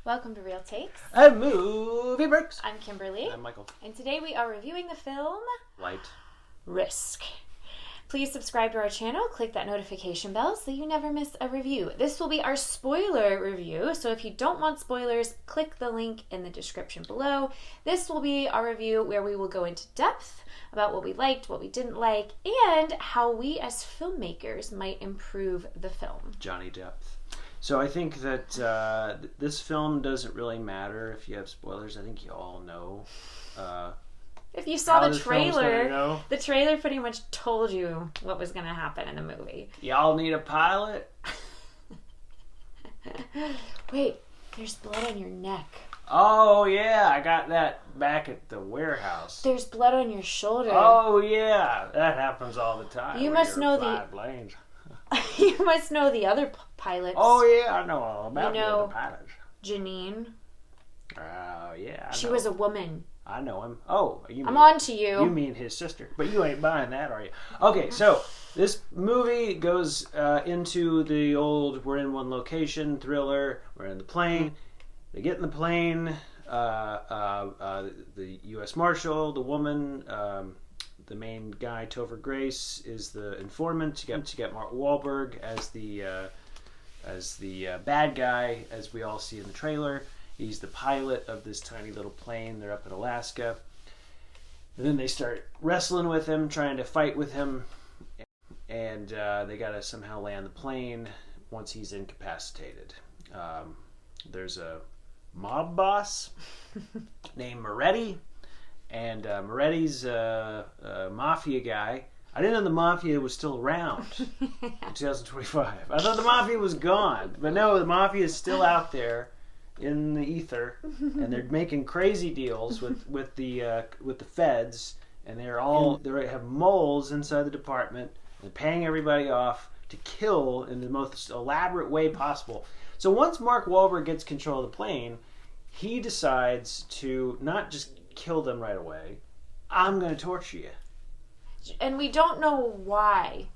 Welcome to Real Takes. And Movie Breaks. I'm Kimberly. I'm Michael. And today we are reviewing the film Light. Risk. Please subscribe to our channel, click that notification bell so you never miss a review. This will be our spoiler review, so if you don't want spoilers, click the link in the description below. This will be our review where we will go into depth about what we liked, what we didn't like, and how we as filmmakers might improve the film. Johnny Depth. So I think that this film doesn't really matter if you have spoilers. I think you all know. If you saw the trailer pretty much told you what was going to happen in the movie. Y'all need a pilot? Wait, there's blood on your neck. Oh, yeah, I got that back at the warehouse. There's blood on your shoulder. Oh, yeah, that happens all the time. You must know you must know the other pilots. Oh, yeah, I know all about the other pilots. Janine. Oh, yeah, She was a woman. I know him. Oh, I'm on to you. You mean his sister. But you ain't buying that, are you? Okay, so this movie goes into the old, we're in one location, thriller. We're in the plane. They get in the plane. The U.S. Marshal, the woman, the main guy, Topher Grace, is the informant. You get Mark Wahlberg as the bad guy, as we all see in the trailer. He's the pilot of this tiny little plane. They're up in Alaska. And then they start wrestling with him, trying to fight with him. And they got to somehow land the plane once he's incapacitated. There's a mob boss named Moretti. And Moretti's a mafia guy. I didn't know the mafia was still around in 2025. I thought the mafia was gone. But no, the mafia is still out there in the ether, and they're making crazy deals with the feds, and they have moles inside the department and paying everybody off to kill in the most elaborate way possible. So once Mark Wahlberg gets control of the plane, he decides to not just kill them right away. I'm going to torture you. And we don't know why.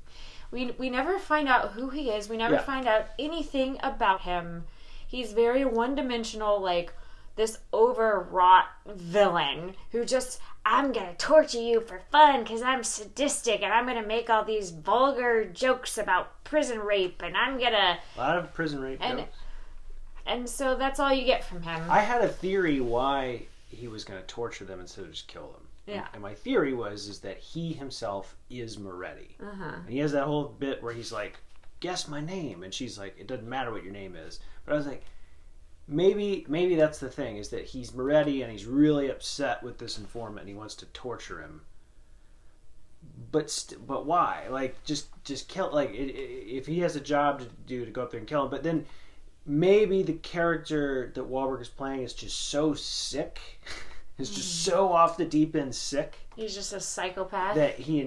We never find out who he is. We never find out anything about him. He's very one-dimensional, like this overwrought villain who just, I'm going to torture you for fun because I'm sadistic and I'm going to make all these vulgar jokes about prison rape and I'm going to... A lot of prison rape jokes. And so that's all you get from him. I had a theory why he was going to torture them instead of just kill them. Yeah. And my theory is that he himself is Moretti. Uh-huh. And he has that whole bit where he's like, guess my name. And she's like, it doesn't matter what your name is. But I was like, maybe that's the thing, is that he's Moretti and he's really upset with this informant and he wants to torture him. But why? Like, just kill, like, if he has a job to do, to go up there and kill him. But then maybe the character that Wahlberg is playing is just so sick, is just so off the deep end sick. He's just a psychopath. That he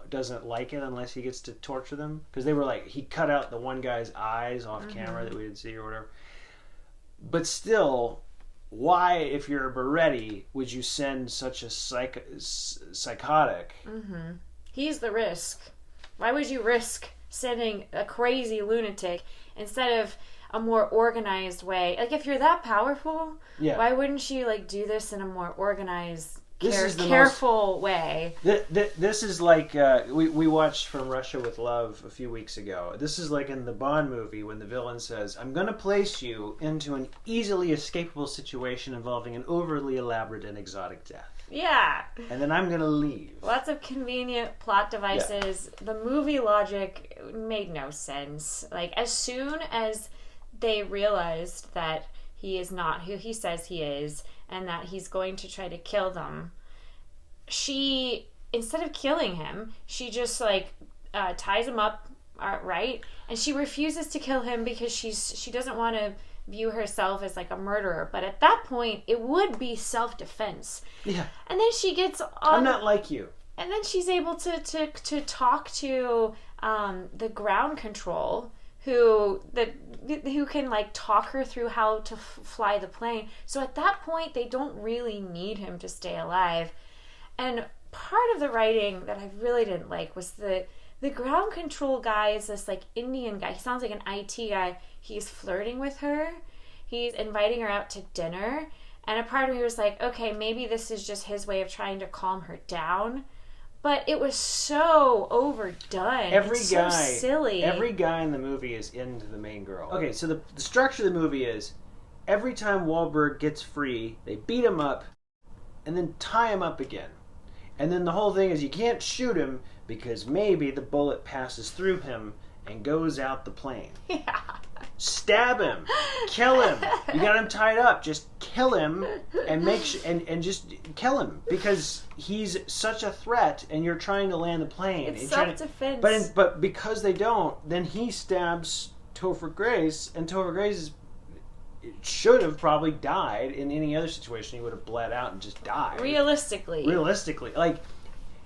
doesn't like it unless he gets to torture them, because they were like, he cut out the one guy's eyes off camera that we didn't see or whatever. But still, why, if you're a Moretti, would you send such a psychotic? He's the risk. Why would you risk sending a crazy lunatic instead of a more organized way? Like, if you're that powerful, why wouldn't you like do this in a more organized, careful way? This is like we watched From Russia with Love a few weeks ago. This is like in the Bond movie when the villain says, I'm going to place you into an easily escapable situation involving an overly elaborate and exotic death. Yeah. And then I'm going to leave. Lots of convenient plot devices. Yeah. The movie logic made no sense. Like, as soon as they realized that he is not who he says he is, and that he's going to try to kill them, she, instead of killing him, she just like ties him up, right? And she refuses to kill him because she doesn't want to view herself as like a murderer. But at that point, it would be self-defense. Yeah. And then she gets on... I'm not like you. And then she's able to talk to the ground control, who can like talk her through how to fly the plane. So at that point, they don't really need him to stay alive. And part of the writing that I really didn't like was the ground control guy is this like Indian guy. He sounds like an IT guy. He's flirting with her. He's inviting her out to dinner, and a part of me was like, okay, maybe this is just his way of trying to calm her down. But it was so overdone. So silly. Every guy in the movie is into the main girl. Okay, so the structure of the movie is every time Wahlberg gets free, they beat him up and then tie him up again. And then the whole thing is you can't shoot him because maybe the bullet passes through him and goes out the plane. Yeah. Stab him. Kill him. You got him tied up. Just kill him and and just kill him because he's such a threat and you're trying to land the plane. It's self-defense. But because they don't, then he stabs Topher Grace, and Topher Grace should have probably died. In any other situation, he would have bled out and just died. Realistically. Like,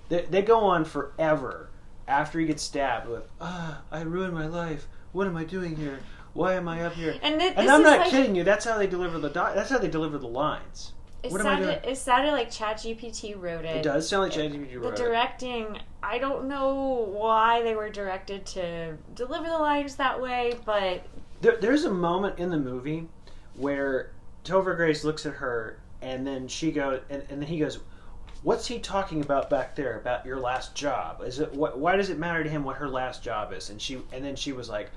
they go on forever after he gets stabbed with, I ruined my life. What am I doing here? Why am I up here? And I'm not kidding you. That's how they deliver That's how they deliver the lines. It sounded like ChatGPT wrote it. It does sound like ChatGPT wrote it. The directing, I don't know why they were directed to deliver the lines that way, but there's a moment in the movie where Topher Grace looks at her, and then she goes, and then he goes, "What's he talking about back there about your last job? Why does it matter to him what her last job is?" And then she was like,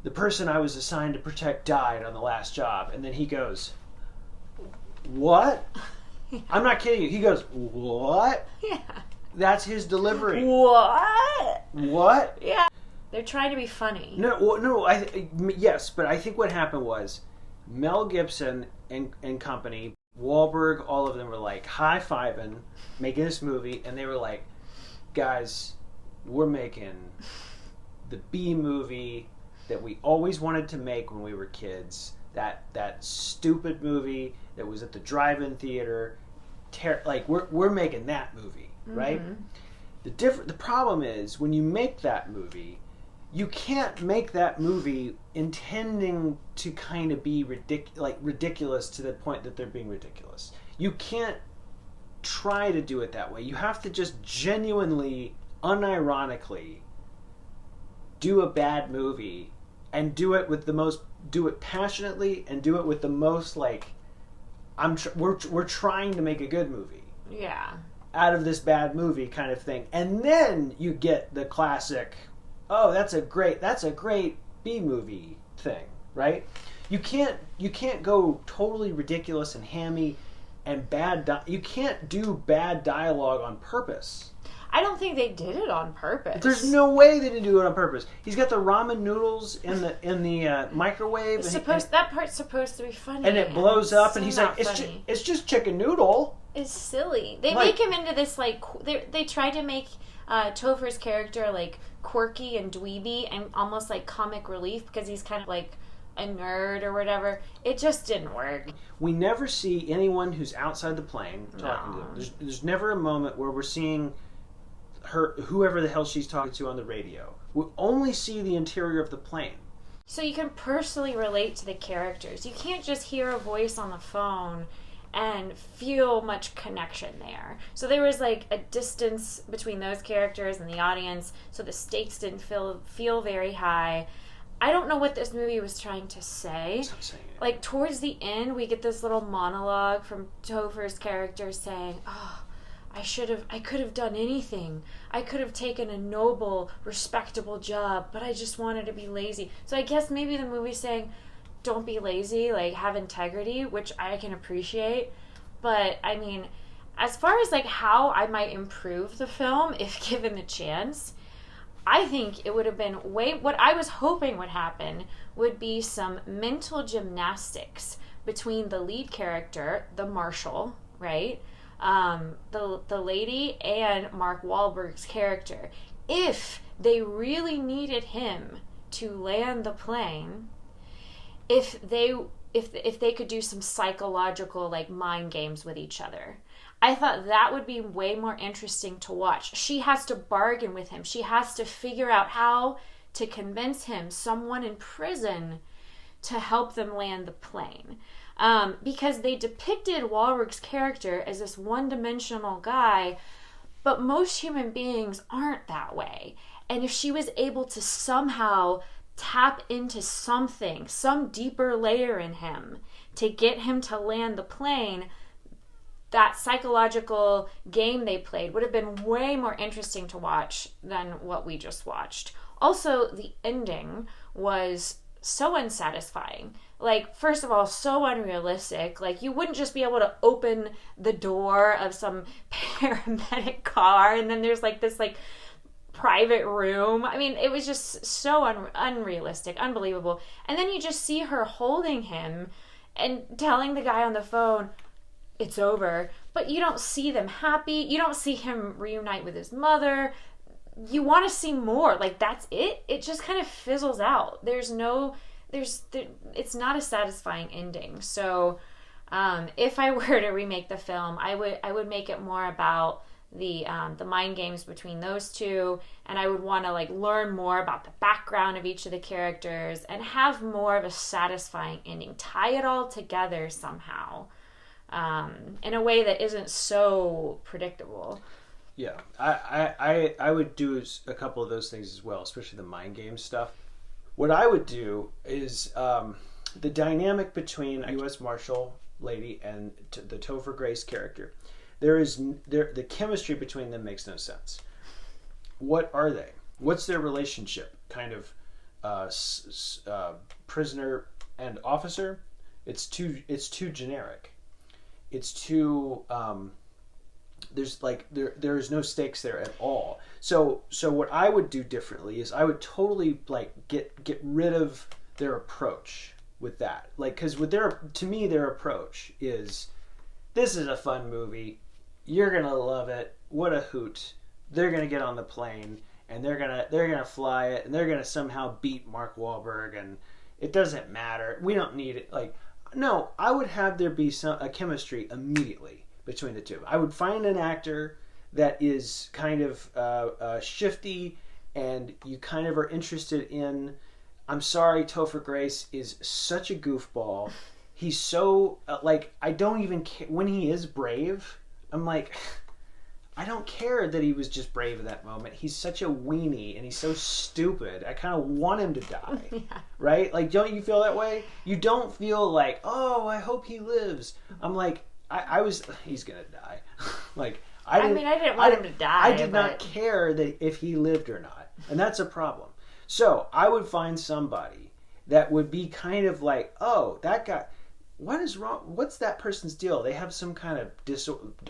"The person I was assigned to protect died on the last job." And then he goes, "What?" I'm not kidding you. He goes, "What?" Yeah. That's his delivery. What? Yeah. They're trying to be funny. No. Yes, but I think what happened was Mel Gibson and company, Wahlberg, all of them were like high-fiving, making this movie, and they were like, "Guys, we're making the B movie that we always wanted to make when we were kids. That stupid movie that was at the drive-in theater. We're making that movie, right?" Mm-hmm. The problem is when you make that movie, you can't make that movie intending to kind of be ridiculous to the point that they're being ridiculous. You can't try to do it that way. You have to just genuinely, unironically do a bad movie and do it passionately and do it with the most we're trying to make a good movie. Yeah. Out of this bad movie kind of thing. And then you get the classic, "Oh, that's a great B movie thing," right? You can't go totally ridiculous and hammy and you can't do bad dialogue on purpose. I don't think they did it on purpose. There's no way they didn't do it on purpose. He's got the ramen noodles in the microwave. That part's supposed to be funny, and it blows up, and he's like, "It's just chicken noodle." It's silly. They make him into this they try to make Topher's character quirky and dweeby and almost like comic relief because he's kind of like a nerd or whatever. It just didn't work. We never see anyone who's outside the plane talking to them. There's never a moment where we're seeing her, whoever the hell she's talking to on the radio. We only see the interior of the plane. So you can personally relate to the characters. You can't just hear a voice on the phone and feel much connection there. So there was a distance between those characters and the audience, so the stakes didn't feel very high. I don't know what this movie was trying to say. Towards the end, we get this little monologue from Topher's character saying, "Oh, I could have done anything. I could have taken a noble, respectable job, but I just wanted to be lazy." So I guess maybe the movie's saying, don't be lazy, have integrity, which I can appreciate. But, I mean, as far as, how I might improve the film, if given the chance, I think it would have been what I was hoping would happen would be some mental gymnastics between the lead character, the marshal, right? The lady and Mark Wahlberg's character. If they really needed him to land the plane, if they could do some psychological mind games with each other, I thought that would be way more interesting to watch. She has to bargain with him. She has to figure out how to convince him, someone in prison, to help them land the plane. Because they depicted Wahlberg's character as this one-dimensional guy, but most human beings aren't that way. And if she was able to somehow tap into something, some deeper layer in him to get him to land the plane, that psychological game they played would have been way more interesting to watch than what we just watched. Also, the ending was so unsatisfying. Like, first of all, so unrealistic. Like, you wouldn't just be able to open the door of some paramedic car and then there's like this like private room. I mean, it was just so unrealistic, unbelievable. And then you just see her holding him and telling the guy on the phone, it's over. But you don't see them happy. You don't see him reunite with his mother. You want to see more. Like, that's it. It just kind of fizzles out. It's not a satisfying ending. So if I were to remake the film, I would make it more about the mind games between those two, and I would want to like learn more about the background of each of the characters and have more of a satisfying ending. Tie it all together somehow, in a way that isn't so predictable. Yeah, I would do a couple of those things as well, especially the mind game stuff. What I would do is the dynamic between a U.S. Marshal lady and the Topher Grace character. The chemistry between them makes no sense. What are they? What's their relationship? Kind of prisoner and officer? It's too generic. It's too there's no stakes there at all. So what I would do differently is I would totally like get rid of their approach with that. Like, because to me their approach is, this is a fun movie. You're gonna love it. What a hoot! They're gonna get on the plane and they're gonna fly it and they're gonna somehow beat Mark Wahlberg, and it doesn't matter. We don't need it. Like, no, I would have there be a chemistry immediately between the two. I would find an actor that is kind of shifty, and you kind of are interested in. I'm sorry, Topher Grace is such a goofball. He's so I don't even care when he is brave. I'm like, I don't care that he was just brave in that moment. He's such a weenie and he's so stupid. I kind of want him to die. Yeah. Right? Like, don't you feel that way? You don't feel like, oh, I hope he lives. I'm like, he's going to die. Like, I didn't want him to die. I did not care that if he lived or not. And that's a problem. So I would find somebody that would be kind of like, oh, that guy, what is wrong? What's that person's deal? They have some kind of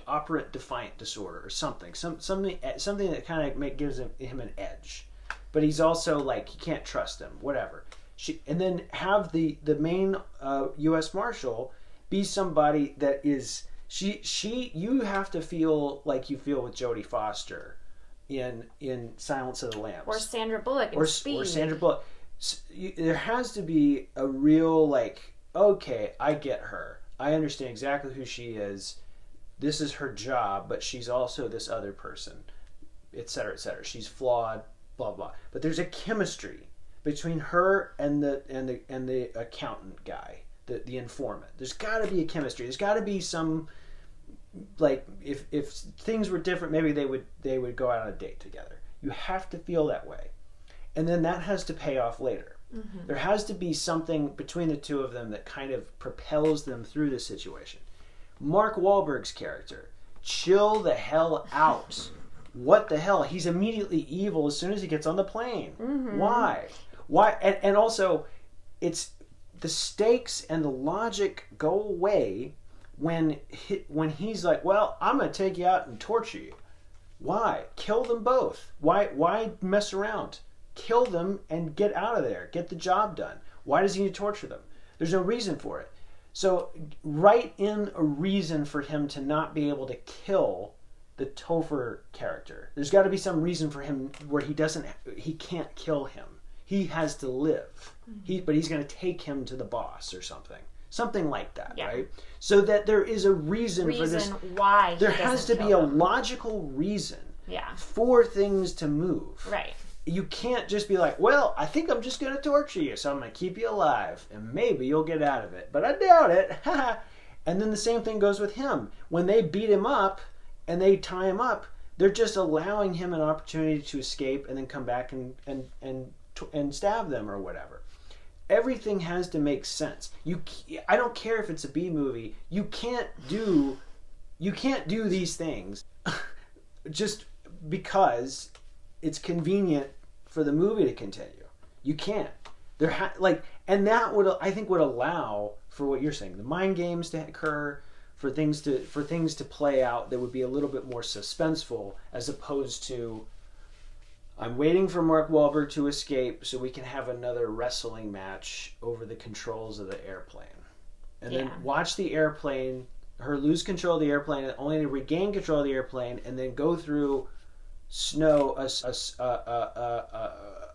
operant defiant disorder or something. Something that kind of gives him an edge. But he's also like, you can't trust him, whatever. And then have the main U.S. Marshal be somebody that is, you have to feel like you feel with Jodie Foster in Silence of the Lambs. Or Sandra Bullock in Speed. Or Sandra Bullock. There has to be a real, like, okay, I get her. I understand exactly who she is. This is her job, but she's also this other person, etc., etc. She's flawed, blah blah. But there's a chemistry between her and the accountant guy, the informant. There's got to be a chemistry. There's got to be some, like, if things were different, maybe they would go out on a date together. You have to feel that way, and then that has to pay off later. Mm-hmm. There has to be something between the two of them that kind of propels them through the situation. Mark Wahlberg's character, chill the hell out. What the hell? He's immediately evil as soon as he gets on the plane. Mm-hmm. Why? And also, it's the stakes and the logic go away when he's like, well, I'm going to take you out and torture you. Why? Kill them both. Why mess around? Kill them and get out of there. Get the job done. Why does he need to torture them? There's no reason for it. So write in a reason for him to not be able to kill the Topher character. There's got to be some reason for him where he can't kill him. He has to live. Mm-hmm. But he's going to take him to the boss or something. Something like that, yeah. Right? So that there is a reason for this. Why there has to be a logical reason for things to move. Right. You can't just be like, well, I think I'm just going to torture you, so I'm going to keep you alive, and maybe you'll get out of it. But I doubt it. And then the same thing goes with him. When they beat him up and they tie him up, they're just allowing him an opportunity to escape and then come back and and stab them or whatever. Everything has to make sense. I don't care if it's a B movie. You can't do these things just because it's convenient for the movie to continue. You can't. And that would, I think, would allow for what you're saying, the mind games to occur, for things to play out that would be a little bit more suspenseful, as opposed to, I'm waiting for Mark Wahlberg to escape so we can have another wrestling match over the controls of the airplane, and then watch the airplane, her lose control of the airplane, only to regain control of the airplane, and then go through snow,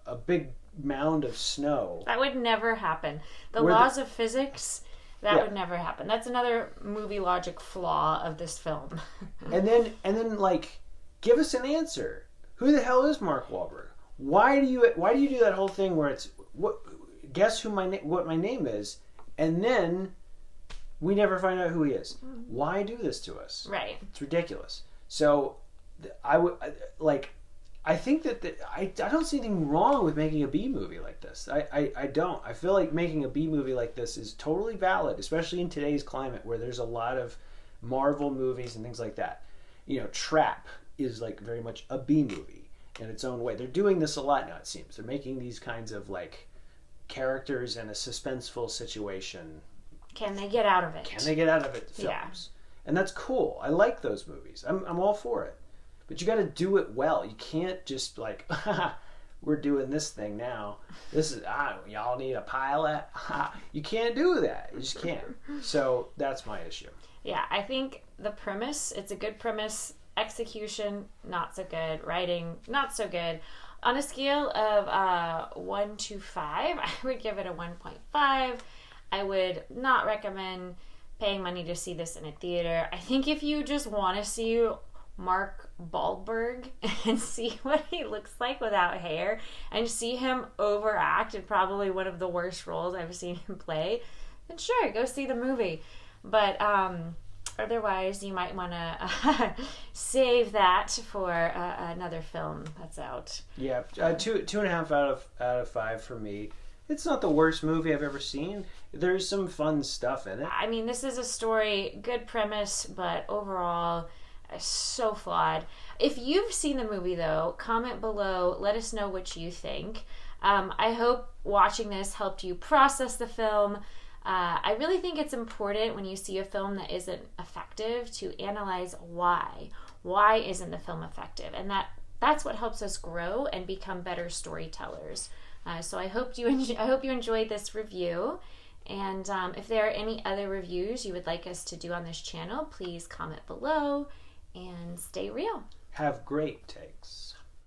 a big mound of snow. That would never happen. The laws of physics, that would never happen. That's another movie logic flaw of this film. and then like, give us an answer. Who the hell is Mark Wahlberg? Why do you do that whole thing where it's guess what my name is, and then we never find out who he is? Why do this to us? Right. It's ridiculous. So I think that I don't see anything wrong with making a B movie like this. I don't. I feel like making a B movie like this is totally valid, especially in today's climate where there's a lot of Marvel movies and things like that. Trap is like very much a B movie in its own way. They're doing this a lot now, it seems. They're making these kinds of like characters in a suspenseful situation. Can they get out of it? Films. Yeah. And that's cool. I like those movies. I'm all for it. But you got to do it well. You can't just like, we're doing this thing now. This is, y'all need a pilot. You can't do that. You just can't. So that's my issue. Yeah, I think the premise, it's a good premise. Execution, not so good. Writing, not so good. On a scale of 1 to 5, I would give it a 1.5. I would not recommend paying money to see this in a theater. I think if you just want to see Mark Wahlberg and see what he looks like without hair and see him overact in probably one of the worst roles I've seen him play, then sure, go see the movie. But otherwise, you might want to save that for another film that's out. Yeah, 2.5 out of 5 for me. It's not the worst movie I've ever seen. There's some fun stuff in it. I mean, this is a story, good premise, but overall, so flawed. If you've seen the movie, though, comment below. Let us know what you think. I hope watching this helped you process the film. I really think it's important when you see a film that isn't effective to analyze why. Why isn't the film effective? And that's what helps us grow and become better storytellers. So I hope you enjoyed this review. And if there are any other reviews you would like us to do on this channel, please comment below and stay real. Have great takes.